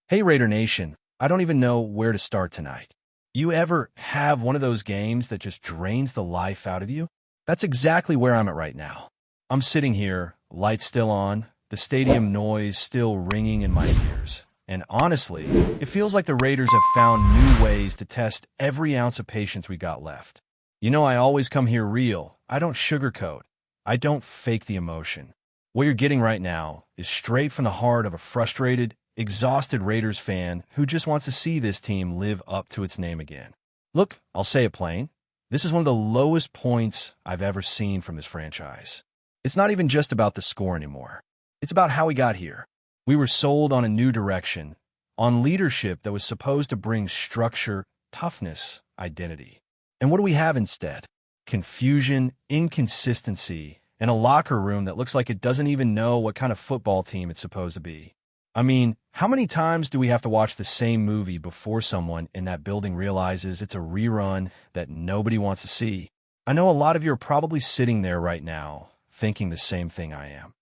Hey Raider Nation, I don't even know where to start tonight. You ever have one of those games that just drains the life out of you? That's exactly where I'm at right now. I'm sitting here, lights still on, the stadium noise still ringing in my ears. And honestly, it feels like the Raiders have found new ways to test every ounce of patience we got left. You know, I always come here real. I don't sugarcoat. I don't fake the emotion. What you're getting right now is straight from the heart of a frustrated, exhausted Raiders fan who just wants to see this team live up to its name again. Look, I'll say it plain. This is one of the lowest points I've ever seen from this franchise. It's not even just about the score anymore. It's about how we got here. We were sold on a new direction, on leadership that was supposed to bring structure, toughness, identity. And what do we have instead? Confusion, inconsistency, and a locker room that looks like it doesn't even know what kind of football team it's supposed to be. I mean, how many times do we have to watch the same movie before someone in that building realizes it's a rerun that nobody wants to see? I know a lot of you are probably sitting there right now thinking the same thing I am.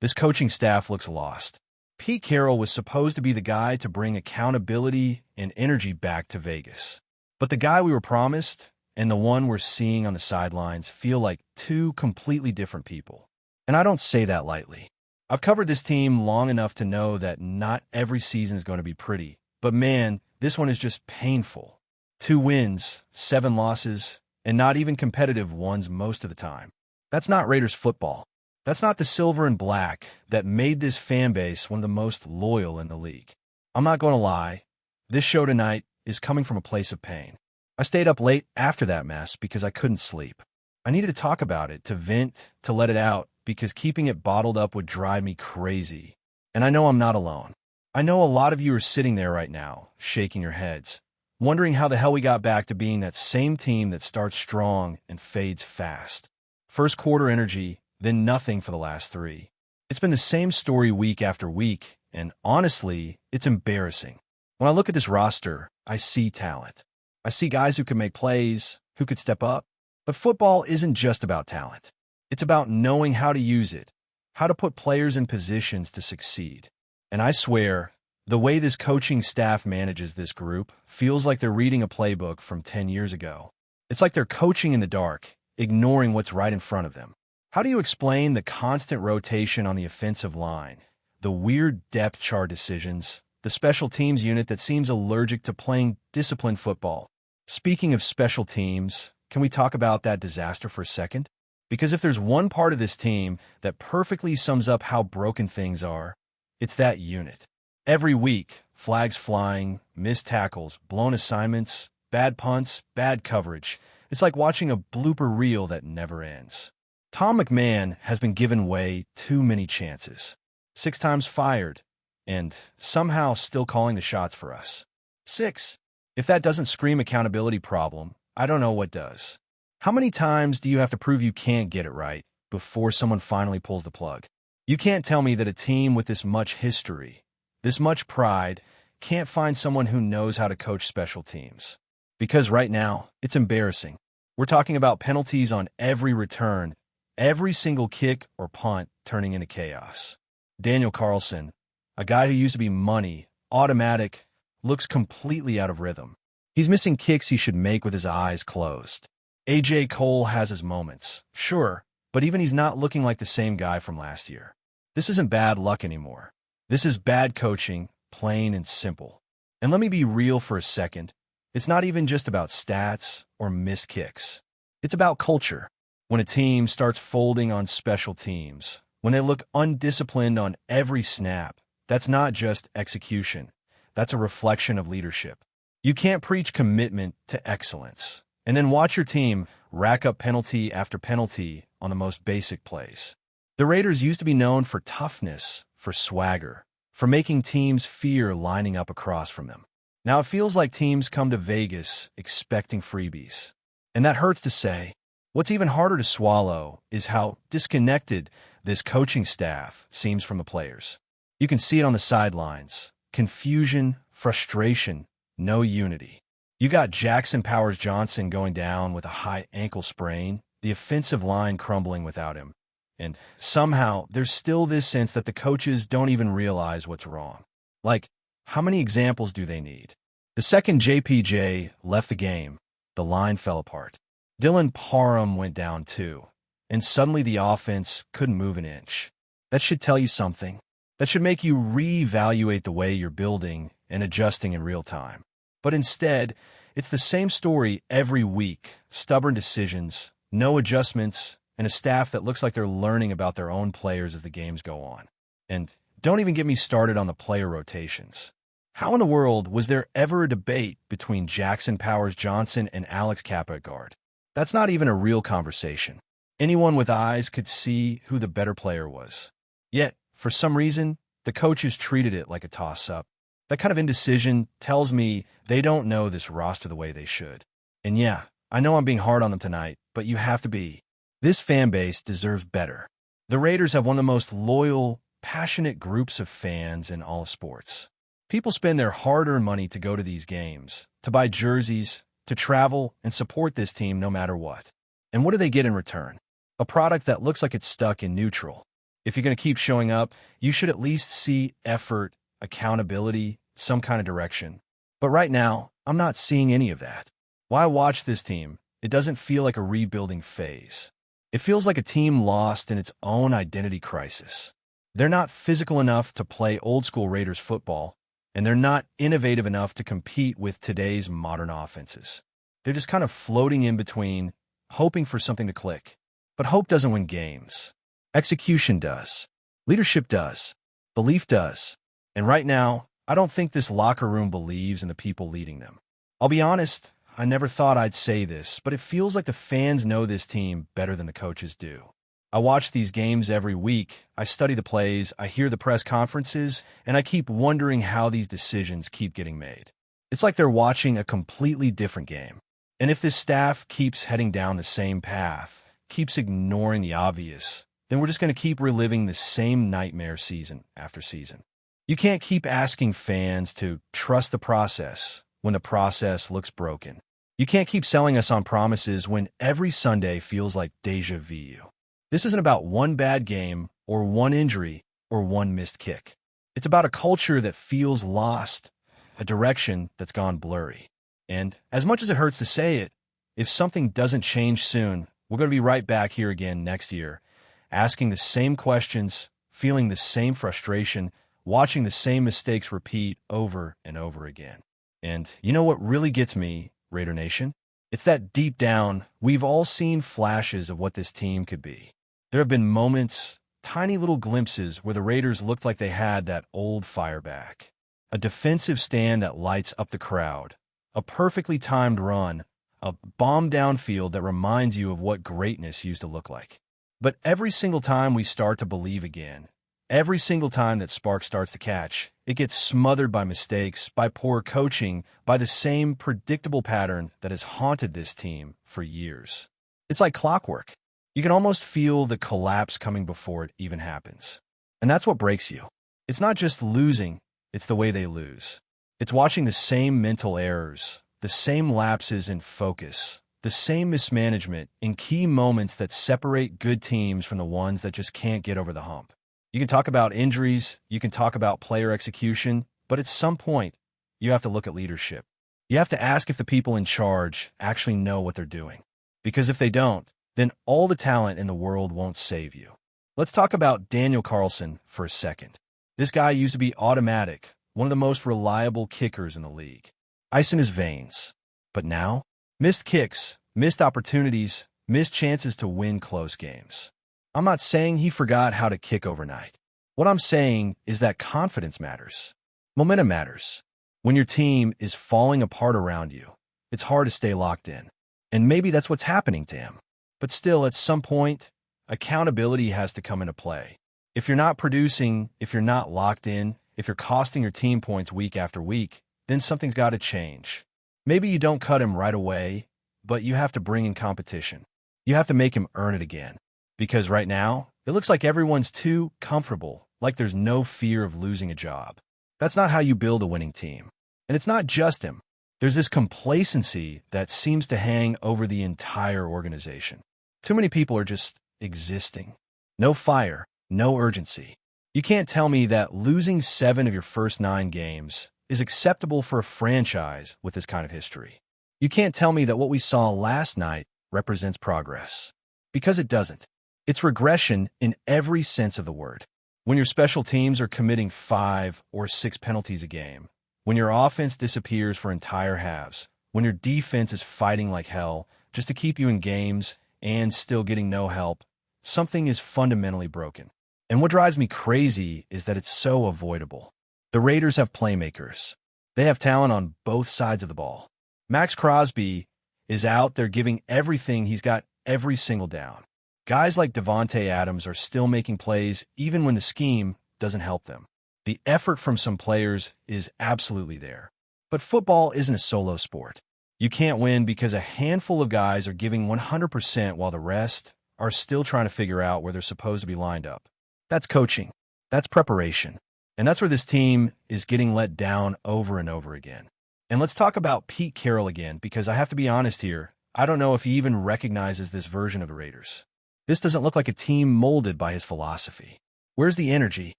This coaching staff looks lost. Pete Carroll was supposed to be the guy to bring accountability and energy back to Vegas. But the guy we were promised and the one we're seeing on the sidelines feel like two completely different people. And I don't say that lightly. I've covered this team long enough to know that not every season is going to be pretty. But man, this one is just painful. 2 wins, 7 losses, and not even competitive ones most of the time. That's not Raiders football. That's not the silver and black that made this fan base one of the most loyal in the league. I'm not going to lie. This show tonight is coming from a place of pain. I stayed up late after that mess because I couldn't sleep. I needed to talk about it, to vent, to let it out, because keeping it bottled up would drive me crazy. And I know I'm not alone. I know a lot of you are sitting there right now, shaking your heads, wondering how the hell we got back to being that same team that starts strong and fades fast. First quarter energy, then nothing for the last 3. It's been the same story week after week, and honestly, it's embarrassing. When I look at this roster, I see talent. I see guys who can make plays, who could step up. But football isn't just about talent. It's about knowing how to use it, how to put players in positions to succeed. And I swear, the way this coaching staff manages this group feels like they're reading a playbook from 10 years ago. It's like they're coaching in the dark, ignoring what's right in front of them. How do you explain the constant rotation on the offensive line, the weird depth chart decisions, the special teams unit that seems allergic to playing disciplined football? Speaking of special teams, can we talk about that disaster for a second? Because if there's one part of this team that perfectly sums up how broken things are, it's that unit. Every week, flags flying, missed tackles, blown assignments, bad punts, bad coverage. It's like watching a blooper reel that never ends. Tom McMahon has been given way too many chances. 6 times fired, and somehow still calling the shots for us. 6. If that doesn't scream accountability problem, I don't know what does. How many times do you have to prove you can't get it right before someone finally pulls the plug? You can't tell me that a team with this much history, this much pride, can't find someone who knows how to coach special teams. Because right now, it's embarrassing. We're talking about penalties on every return, every single kick or punt turning into chaos. Daniel Carlson, a guy who used to be money, automatic, looks completely out of rhythm. He's missing kicks he should make with his eyes closed. A.J. Cole has his moments, sure, but even he's not looking like the same guy from last year. This isn't bad luck anymore. This is bad coaching, plain and simple. And let me be real for a second. It's not even just about stats or missed kicks. It's about culture. When a team starts folding on special teams, when they look undisciplined on every snap, that's not just execution. That's a reflection of leadership. You can't preach commitment to excellence and then watch your team rack up penalty after penalty on the most basic plays. The Raiders used to be known for toughness, for swagger, for making teams fear lining up across from them. Now it feels like teams come to Vegas expecting freebies. And that hurts to say. What's even harder to swallow is how disconnected this coaching staff seems from the players. You can see it on the sidelines. Confusion, frustration, no unity. You got Jackson Powers-Johnson going down with a high ankle sprain, the offensive line crumbling without him. And somehow, there's still this sense that the coaches don't even realize what's wrong. Like, How many examples do they need? The second JPJ left the game, the line fell apart. Dylan Parham went down too, and suddenly the offense couldn't move an inch. That should tell you something. That should make you reevaluate the way you're building and adjusting in real time. But instead, it's the same story every week. Stubborn decisions, no adjustments, and a staff that looks like they're learning about their own players as the games go on. And don't even get me started on the player rotations. How in the world was there ever a debate between Jackson Powers Johnson and Alex Kappa at guard? That's not even a real conversation. Anyone with eyes could see who the better player was. Yet, for some reason, the coaches treated it like a toss-up. That kind of indecision tells me they don't know this roster the way they should. And yeah, I know I'm being hard on them tonight, but you have to be. This fan base deserves better. The Raiders have one of the most loyal, passionate groups of fans in all of sports. People spend their hard-earned money to go to these games, to buy jerseys, to travel and support this team no matter what. And what do they get in return? A product that looks like it's stuck in neutral. If you're going to keep showing up, you should at least see effort, accountability, some kind of direction. But right now, I'm not seeing any of that. Why watch this team? It doesn't feel like a rebuilding phase. It feels like a team lost in its own identity crisis. They're not physical enough to play old-school Raiders football, and they're not innovative enough to compete with today's modern offenses. They're just kind of floating in between, hoping for something to click. But hope doesn't win games. Execution does. Leadership does. Belief does. And right now, I don't think this locker room believes in the people leading them. I'll be honest, I never thought I'd say this, but it feels like the fans know this team better than the coaches do. I watch these games every week, I study the plays, I hear the press conferences, and I keep wondering how these decisions keep getting made. It's like they're watching a completely different game. And if this staff keeps heading down the same path, keeps ignoring the obvious, then we're just going to keep reliving the same nightmare season after season. You can't keep asking fans to trust the process when the process looks broken. You can't keep selling us on promises when every Sunday feels like déjà vu. This isn't about one bad game or one injury or one missed kick. It's about a culture that feels lost, a direction that's gone blurry. And as much as it hurts to say it, if something doesn't change soon, we're going to be right back here again next year, asking the same questions, feeling the same frustration, watching the same mistakes repeat over and over again. And you know what really gets me, Raider Nation? It's that deep down, we've all seen flashes of what this team could be. There have been moments, tiny little glimpses where the Raiders looked like they had that old fire back. A defensive stand that lights up the crowd. A perfectly timed run. A bomb downfield that reminds you of what greatness used to look like. But every single time we start to believe again, every single time that spark starts to catch, it gets smothered by mistakes, by poor coaching, by the same predictable pattern that has haunted this team for years. It's like clockwork. You can almost feel the collapse coming before it even happens. And that's what breaks you. It's not just losing, it's the way they lose. It's watching the same mental errors, the same lapses in focus, the same mismanagement in key moments that separate good teams from the ones that just can't get over the hump. You can talk about injuries, you can talk about player execution, but at some point, you have to look at leadership. You have to ask if the people in charge actually know what they're doing. Because if they don't, then all the talent in the world won't save you. Let's talk about Daniel Carlson for a second. This guy used to be automatic, one of the most reliable kickers in the league. Ice in his veins. But now, missed kicks, missed opportunities, missed chances to win close games. I'm not saying he forgot how to kick overnight. What I'm saying is that confidence matters. Momentum matters. When your team is falling apart around you, it's hard to stay locked in. And maybe that's what's happening to him. But still, at some point, accountability has to come into play. If you're not producing, if you're not locked in, if you're costing your team points week after week, then something's got to change. Maybe you don't cut him right away, but you have to bring in competition. You have to make him earn it again. Because right now, it looks like everyone's too comfortable, like there's no fear of losing a job. That's not how you build a winning team. And it's not just him. There's this complacency that seems to hang over the entire organization. Too many people are just existing. No fire, no urgency. You can't tell me that losing 7 of your first 9 games is acceptable for a franchise with this kind of history. You can't tell me that what we saw last night represents progress. Because it doesn't. It's regression in every sense of the word. When your special teams are committing 5 or 6 penalties a game, when your offense disappears for entire halves, when your defense is fighting like hell just to keep you in games and still getting no help, something is fundamentally broken. And what drives me crazy is that it's so avoidable. The Raiders have playmakers. They have talent on both sides of the ball. Max Crosby is out there giving everything he's got every single down. Guys like Devontae Adams are still making plays even when the scheme doesn't help them. The effort from some players is absolutely there. But football isn't a solo sport. You can't win because a handful of guys are giving 100% while the rest are still trying to figure out where they're supposed to be lined up. That's coaching. That's preparation. And that's where this team is getting let down over and over again. And let's talk about Pete Carroll again, because I have to be honest here, I don't know if he even recognizes this version of the Raiders. This doesn't look like a team molded by his philosophy. Where's the energy?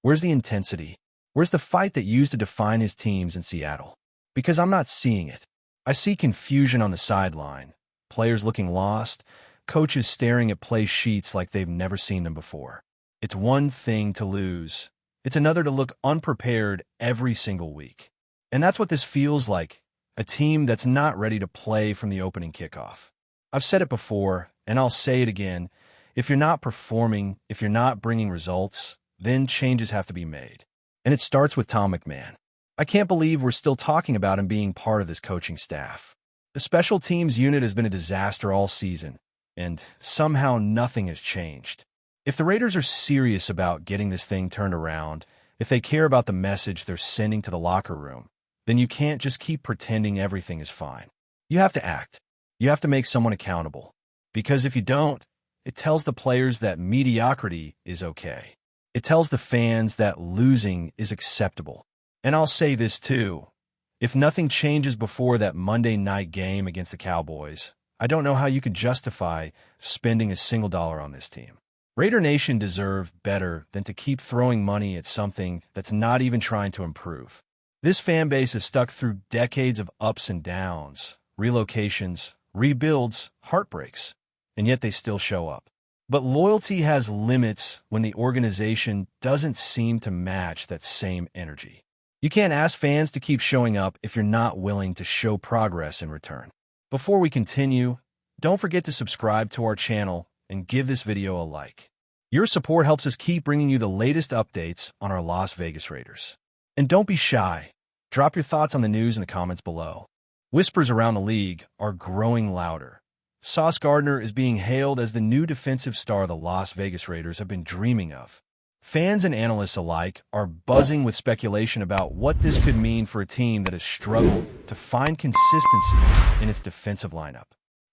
Where's the intensity? Where's the fight that used to define his teams in Seattle? Because I'm not seeing it. I see confusion on the sideline, players looking lost, coaches staring at play sheets like they've never seen them before. It's one thing to lose. It's another to look unprepared every single week. And that's what this feels like, a team that's not ready to play from the opening kickoff. I've said it before, and I'll say it again. If you're not performing, if you're not bringing results, then changes have to be made. And it starts with Tom McMahon. I can't believe we're still talking about him being part of this coaching staff. The special teams unit has been a disaster all season, and somehow nothing has changed. If the Raiders are serious about getting this thing turned around, if they care about the message they're sending to the locker room, then you can't just keep pretending everything is fine. You have to act. You have to make someone accountable. Because if you don't, it tells the players that mediocrity is okay. It tells the fans that losing is acceptable. And I'll say this too. If nothing changes before that Monday night game against the Cowboys, I don't know how you could justify spending a single dollar on this team. Raider Nation deserve better than to keep throwing money at something that's not even trying to improve. This fan base is stuck through decades of ups and downs, relocations, rebuilds, heartbreaks, and yet they still show up. But loyalty has limits when the organization doesn't seem to match that same energy. You can't ask fans to keep showing up if you're not willing to show progress in return. Before we continue, don't forget to subscribe to our channel and give this video a like. Your support helps us keep bringing you the latest updates on our Las Vegas Raiders. And don't be shy. Drop your thoughts on the news in the comments below. Whispers around the league are growing louder. Sauce Gardner is being hailed as the new defensive star the Las Vegas Raiders have been dreaming of. Fans and analysts alike are buzzing with speculation about what this could mean for a team that has struggled to find consistency in its defensive lineup.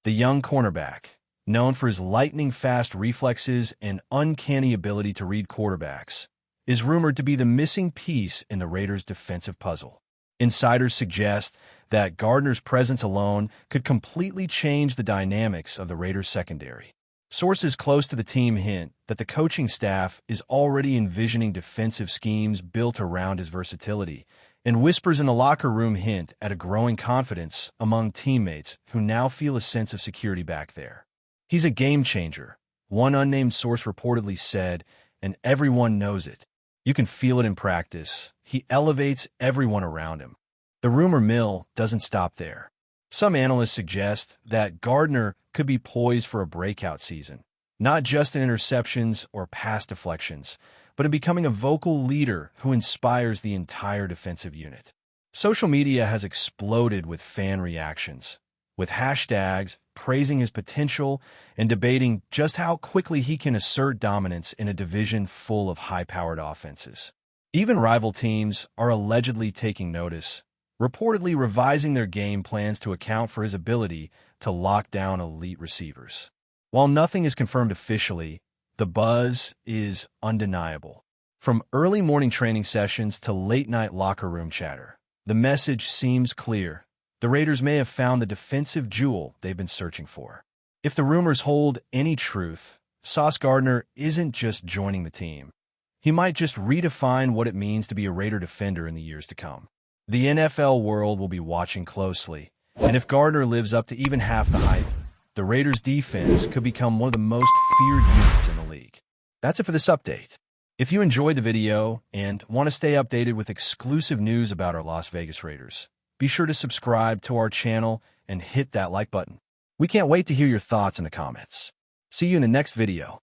The young cornerback, known for his lightning-fast reflexes and uncanny ability to read quarterbacks, is rumored to be the missing piece in the Raiders' defensive puzzle. Insiders suggest that Gardner's presence alone could completely change the dynamics of the Raiders' secondary. Sources close to the team hint that the coaching staff is already envisioning defensive schemes built around his versatility, and whispers in the locker room hint at a growing confidence among teammates who now feel a sense of security back there. He's a game changer, one unnamed source reportedly said, and everyone knows it. You can feel it in practice. He elevates everyone around him. The rumor mill doesn't stop there. Some analysts suggest that Gardner could be poised for a breakout season, not just in interceptions or pass deflections, but in becoming a vocal leader who inspires the entire defensive unit. Social media has exploded with fan reactions, with hashtags praising his potential and debating just how quickly he can assert dominance in a division full of high-powered offenses. Even rival teams are allegedly taking notice, reportedly revising their game plans to account for his ability to lock down elite receivers. While nothing is confirmed officially, the buzz is undeniable. From early morning training sessions to late-night locker room chatter, the message seems clear. The Raiders may have found the defensive jewel they've been searching for. If the rumors hold any truth, Sauce Gardner isn't just joining the team. He might just redefine what it means to be a Raider defender in the years to come. The NFL world will be watching closely, and if Gardner lives up to even half the hype, the Raiders' defense could become one of the most feared units in the league. That's it for this update. If you enjoyed the video and want to stay updated with exclusive news about our Las Vegas Raiders, be sure to subscribe to our channel and hit that like button. We can't wait to hear your thoughts in the comments. See you in the next video.